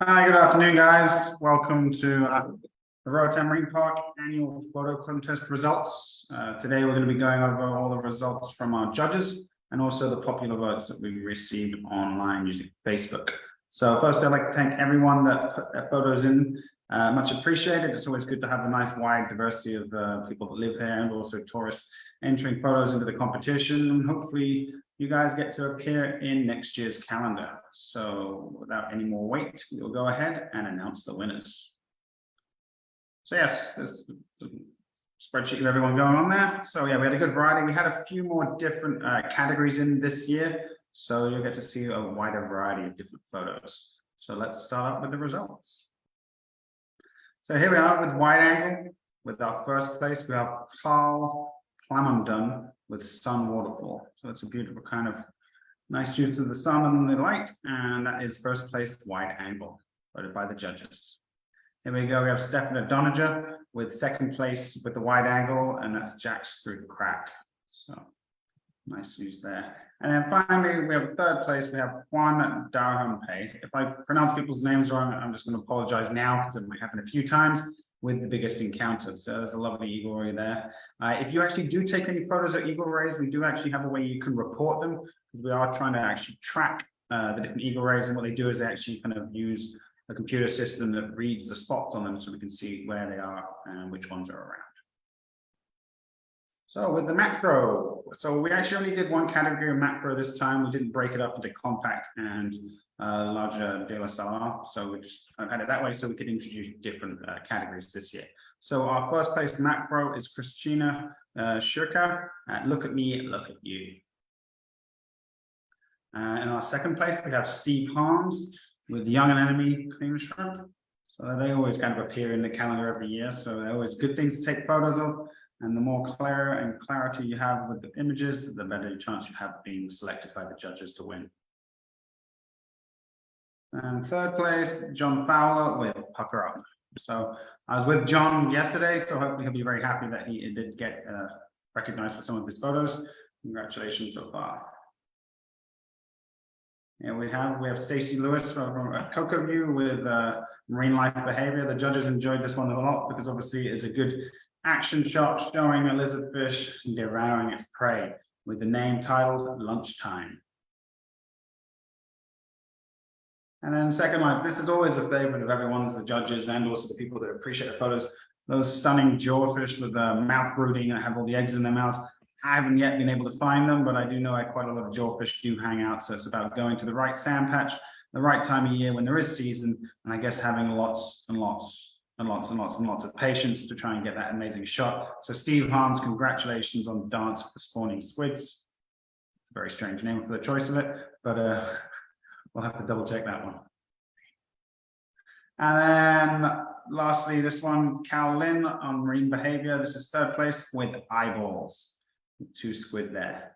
Hi, good afternoon, guys. Welcome to the Roatan Marine Park annual photo contest results. Today, we're going to be going over all the results from our judges and also the popular votes that we received online using Facebook. So first, I'd like to thank everyone that put their photos in. Much appreciated. It's always good to have a nice wide diversity of people that live here and also tourists entering photos into the competition. And hopefully, you guys get to appear in next year's calendar. So without any more wait, we'll go ahead and announce the winners. So yes, there's the spreadsheet of everyone going on there. So yeah, we had a good variety. We had a few more different categories in this year. So you'll get to see a wider variety of different photos. So let's start up with the results. So here we are with wide angle. With our first place, we have Carl Plamondon with Sun Waterfall. So it's a beautiful kind of nice use of the sun and the light, and that is first place wide angle, voted by the judges. Here we go, we have Stefan Donager with second place with the wide angle, and that's Jack's Through the Crack. So nice use there. And then finally, we have third place, we have Juan Darhampe. If I pronounce people's names wrong, I'm just going to apologize now because it might happen a few times. With the biggest encounter. So there's a lovely eagle ray there. If you actually do take any photos of eagle rays, we do actually have a way you can report them. We are trying to actually track the different eagle rays, and what they do is they actually kind of use a computer system that reads the spots on them so we can see where they are and which ones are around. So with the macro, so we actually only did one category of macro this time. We didn't break it up into compact and larger DSLR. So we just had it that way so we could introduce different categories this year. So our first place macro is Christina Shurka at Look at Me, Look at You. In our second place, we have Steve Harms with Young and Enemy Clean Shrimp. So they always kind of appear in the calendar every year. So they're always good things to take photos of. And the more clarity you have with the images, the better chance you have of being selected by the judges to win. And third place, John Fowler with Pucker Up. So I was with John yesterday, so hopefully he'll be very happy that he did get recognized for some of his photos. Congratulations so far. And we have Stacey Lewis from Cocoa View with Marine Life Behavior. The judges enjoyed this one a lot because obviously it's a good action shot showing a lizardfish devouring its prey with the name titled Lunchtime. And then second line, this is always a favorite of everyone's, the judges and also the people that appreciate the photos. Those stunning jawfish with the mouth brooding and have all the eggs in their mouths. I haven't yet been able to find them, but I do know quite a lot of jawfish do hang out. So it's about going to the right sand patch, the right time of year when there is season, and I guess having lots and lots of patience to try and get that amazing shot. So Steve Harms, congratulations on Dance with the Spawning Squids. It's a very strange name for the choice of it, but we'll have to double check that one. And then lastly, this one, Cal Lin on Marine Behavior. This is third place with Eyeballs, 2 squid there.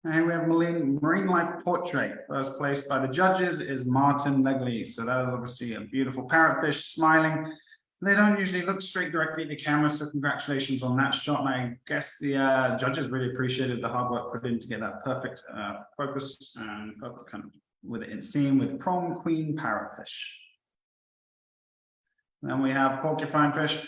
And we have Marine Life Portrait. First place by the judges is Martin Legley. So that is obviously a beautiful parrotfish smiling. They don't usually look straight directly at the camera, so congratulations on that shot. And I guess the judges really appreciated the hard work put in to get that perfect focus and perfect kind of with it in scene with Prom Queen Parrotfish. Then we have Porcupine Fish.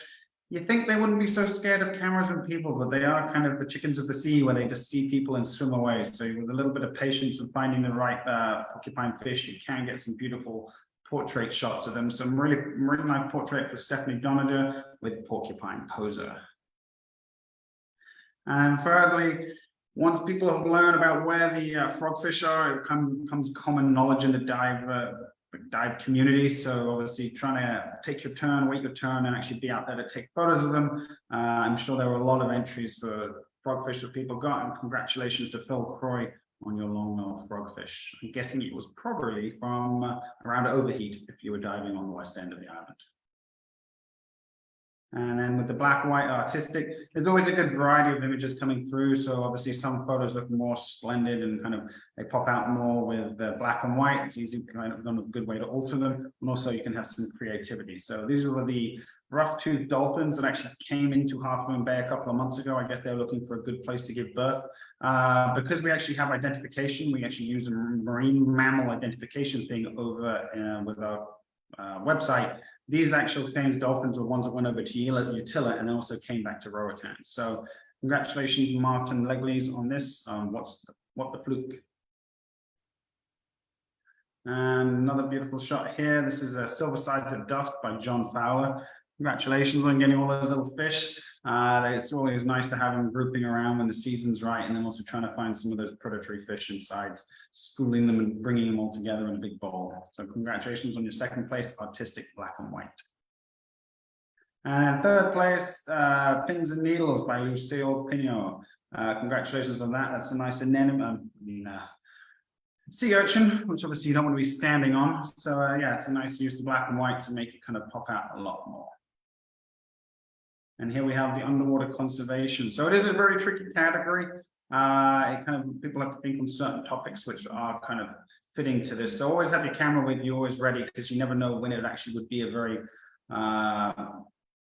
You think they wouldn't be so scared of cameras and people, but they are kind of the chickens of the sea where they just see people and swim away. So with a little bit of patience and finding the right porcupine fish, you can get some beautiful portrait shots of them. Some really nice portrait for Stephanie Donager with Porcupine Poser. And thirdly, once people have learned about where the frogfish are, it becomes common knowledge in the dive community. So obviously trying to take your turn, wait your turn, and actually be out there to take photos of them. I'm sure there were a lot of entries for frogfish that people got, and congratulations to Phil Croy on your long-nail frogfish. I'm guessing it was probably from around Overheat if you were diving on the west end of the island. And then with the black and white artistic, there's always a good variety of images coming through. So obviously some photos look more splendid and kind of they pop out more with the black and white. It's easy, kind of a good way to alter them. And also you can have some creativity. So these were the rough-toothed dolphins that actually came into Half Moon Bay a couple of months ago. I guess they're looking for a good place to give birth. Because we actually have identification, we actually use a marine mammal identification thing over with our website. These actual same dolphins were ones that went over to Utila and also came back to Roatan. So congratulations, Martin Legleys, on this. What the fluke. And another beautiful shot here. This is a Silver Sides of Dusk by John Fowler. Congratulations on getting all those little fish. It's always nice to have them grouping around when the season's right, and then also trying to find some of those predatory fish inside, schooling them and bringing them all together in a big bowl. So congratulations on your second place, artistic black and white. And third place, Pins and Needles by Lucille Pinot. Congratulations on that. That's a nice anemone. Sea urchin, which obviously you don't want to be standing on. So yeah, it's a nice use of black and white to make it kind of pop out a lot more. And here we have the underwater conservation. So it is a very tricky category. People have to think on certain topics which are kind of fitting to this. So always have your camera with you, always ready, because you never know when it actually would be a very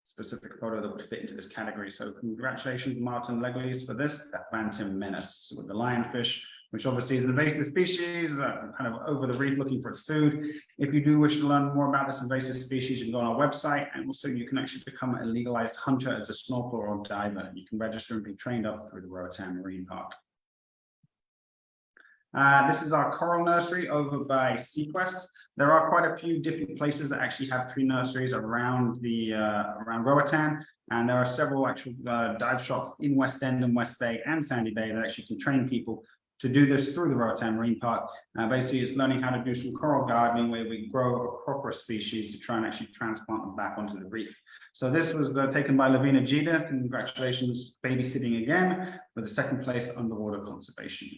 specific photo that would fit into this category. So congratulations, Martin Legleys, for this. That Bantam Menace with the lionfish, which obviously is an invasive species, kind of over the reef looking for its food. If you do wish to learn more about this invasive species, you can go on our website, and also you can actually become a legalized hunter as a snorkeler or diver. You can register and be trained up through the Roatan Marine Park. This is our coral nursery over by Sequest. There are quite a few different places that actually have tree nurseries around the around Roatan, and there are several actual dive shops in West End and West Bay and Sandy Bay that actually can train people to do this through the Roatan Marine Park. Basically, it's learning how to do some coral gardening where we grow a crop species to try and actually transplant them back onto the reef. So this was taken by Lavina Jeter. Congratulations, babysitting again, with the second place underwater conservation.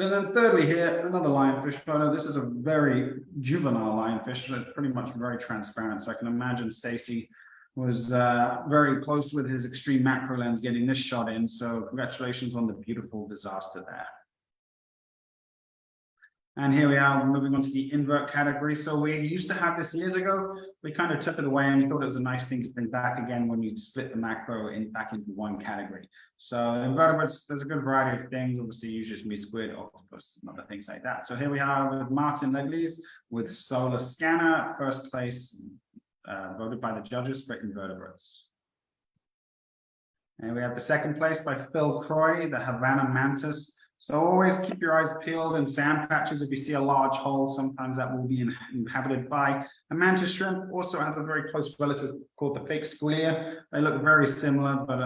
And then thirdly here, another lionfish photo. This is a very juvenile lionfish, that's pretty much very transparent. So I can imagine Stacy was very close with his extreme macro lens getting this shot in. So congratulations on the beautiful disaster there. And here we are moving on to the invert category. So we used to have this years ago. We kind of took it away and we thought it was a nice thing to bring back again when you split the macro back into one category. So invertebrates, there's a good variety of things. Obviously, usually squid, octopus, and other things like that. So here we are with Martin Legleys with Solar Scanner, first place, voted by the judges for invertebrates. And we have the second place by Phil Croy, the Havana Mantis. So always keep your eyes peeled in sand patches. If you see a large hole, sometimes that will be inhabited by a mantis shrimp. Also has a very close relative called the fake squealia. They look very similar, but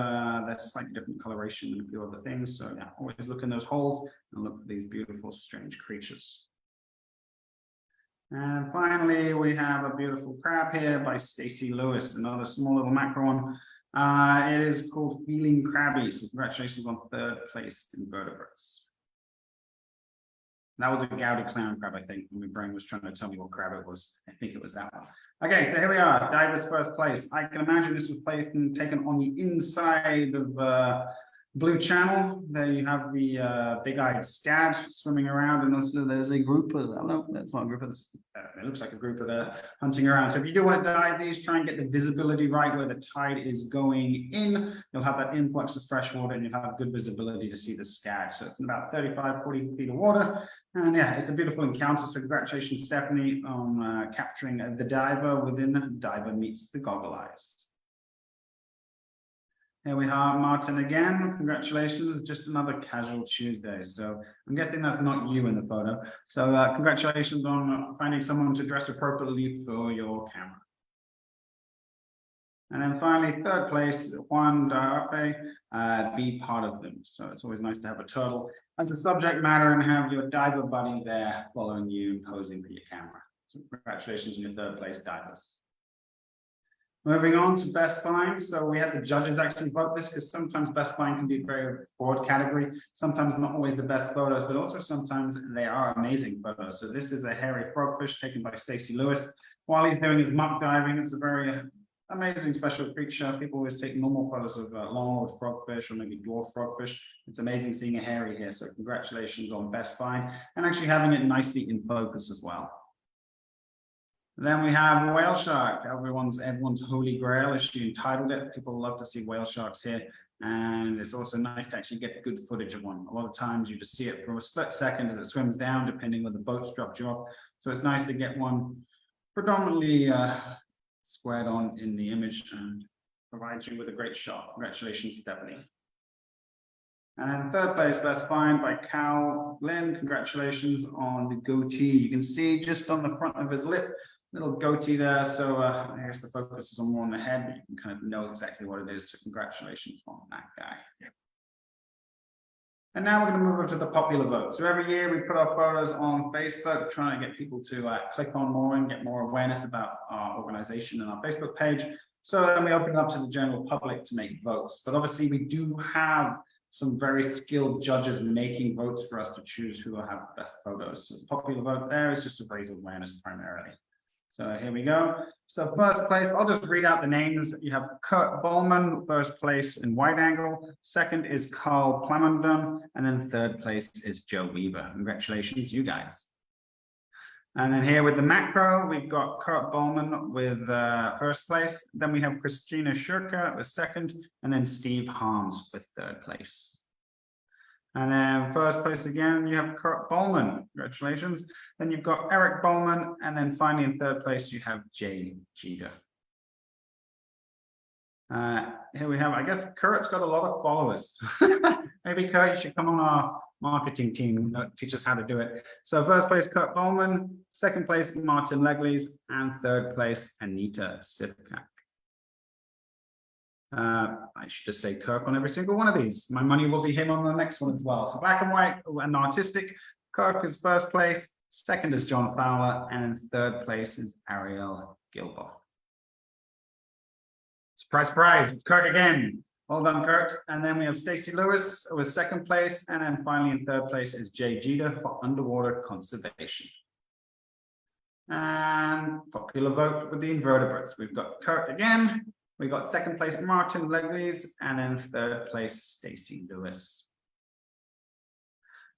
they're slightly different coloration than a few other things. So yeah, always look in those holes and look for these beautiful, strange creatures. And finally, we have a beautiful crab here by Stacey Lewis, another small little macro one. It is called Feeling Crabby. So congratulations on third place invertebrates. That was a gouty clown crab, I think. My brain was trying to tell me what crab it was. I think it was that one. Okay, so here we are, divers first place. I can imagine this was taken on the inside of Blue Channel. There you have the big-eyed scad swimming around, and also there's a group of, oh no, that's not a group of, it looks like a group of hunting around. So if you do want to dive these, try and get the visibility right where the tide is going in. You'll have that influx of fresh water, and you'll have good visibility to see the scad. So it's in about 35, 40 feet of water. And yeah, it's a beautiful encounter. So congratulations, Stephanie, on capturing the diver within Diver Meets the Goggle Eyes. Here we are, Martin again. Congratulations, just another casual Tuesday. So I'm guessing that's not you in the photo. So congratulations on finding someone to dress appropriately for your camera. And then finally, third place, Juan Darape, be part of them. So it's always nice to have a turtle as a subject matter and have your diver buddy there following you, posing for your camera. So congratulations on your third place, divers. Moving on to best find. So we had the judges actually vote this because sometimes best find can be a very broad category. Sometimes not always the best photos, but also sometimes they are amazing photos. So this is a hairy frogfish taken by Stacey Lewis while he's doing his muck diving. It's a very amazing special creature. People always take normal photos of long-old frogfish or maybe dwarf frogfish. It's amazing seeing a hairy here. So congratulations on best find and actually having it nicely in focus as well. Then we have whale shark, everyone's holy grail, as she entitled it. People love to see whale sharks here. And it's also nice to actually get good footage of one. A lot of times you just see it for a split second as it swims down, depending where the boat's dropped you off. So it's nice to get one predominantly squared on in the image and provides you with a great shot. Congratulations, Stephanie. And third place, best find by Cal Lynn. Congratulations on the goatee. You can see just on the front of his lip, little goatee there. So I guess the focus is more on the head, but you can kind of know exactly what it is. So congratulations on that guy. And now we're going to move over to the popular vote. So every year we put our photos on Facebook, trying to get people to click on more and get more awareness about our organization and our Facebook page. So then we open it up to the general public to make votes. But obviously we do have some very skilled judges making votes for us to choose who will have the best photos. So the popular vote there is just to raise awareness primarily. So here we go. So first place, I'll just read out the names. You have Kurt Bowman, first place in wide angle. Second is Carl Plamondon. And then third place is Joe Weaver. Congratulations, you guys. And then here with the macro, we've got Kurt Bowman with first place. Then we have Christina Shurka with second, and then Steve Harms with third place. And then first place again, you have Kurt Bowman. Congratulations. Then you've got Eric Bowman, and then finally in third place, you have Jay Jeter. Here we have, I guess Kurt's got a lot of followers. Maybe Kurt, you should come on our marketing team, teach us how to do it. So first place, Kurt Bowman, second place, Martin Legleys, and third place, Anita Sipkak. I should just say Kirk on every single one of these. My money will be him on the next one as well. So black and white and artistic, Kirk is first place, second is John Fowler, and third place is Ariel Gilboff. Surprise, surprise, it's Kirk again. Well done, Kurt. And then we have Stacey Lewis with second place. And then finally in third place is Jay Jeter for underwater conservation. And popular vote with the invertebrates. We've got Kurt again. We got second place Martin Legleys, and then third place Stacey Lewis.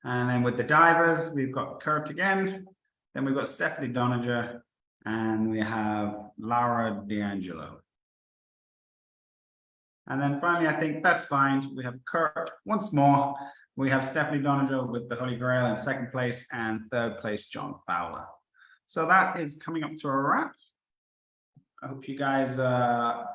And then with the divers, we've got Kurt again. Then we've got Stephanie Doninger, and we have Laura D'Angelo. And then finally, I think best find, we have Kurt once more. We have Stephanie Doninger with the Holy Grail in second place, and third place John Fowler. So that is coming up to a wrap. I hope you guys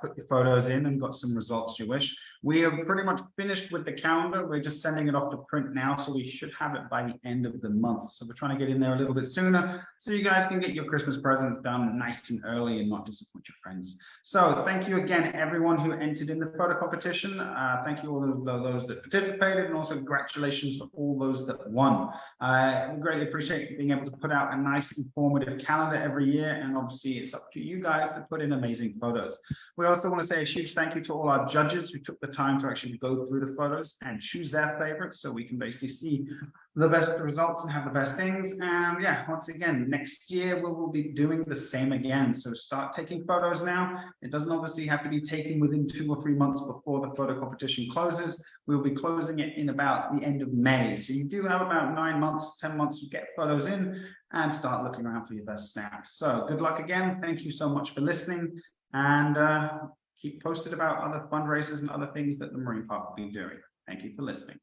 put your photos in and got some results you wish. We are pretty much finished with the calendar. We're just sending it off to print now, so we should have it by the end of the month. So we're trying to get in there a little bit sooner so you guys can get your Christmas presents done nice and early and not disappoint your friends. So thank you again, everyone who entered in the photo competition. Thank you all of those that participated, and also congratulations to all those that won. We greatly appreciate being able to put out a nice informative calendar every year, and obviously it's up to you guys to put in amazing photos. We also want to say a huge thank you to all our judges who took the time to actually go through the photos and choose their favorites, so we can basically see the best results and have the best things. And yeah, once again, next year we will be doing the same again. So start taking photos now. It doesn't obviously have to be taken within 2 or 3 months before the photo competition closes. We'll be closing it in about the end of May. So you do have about 9 months, 10 months to get photos in and start looking around for your best snaps. So good luck again. Thank you so much for listening, and keep posted about other fundraisers and other things that the Marine Park will be doing. Thank you for listening.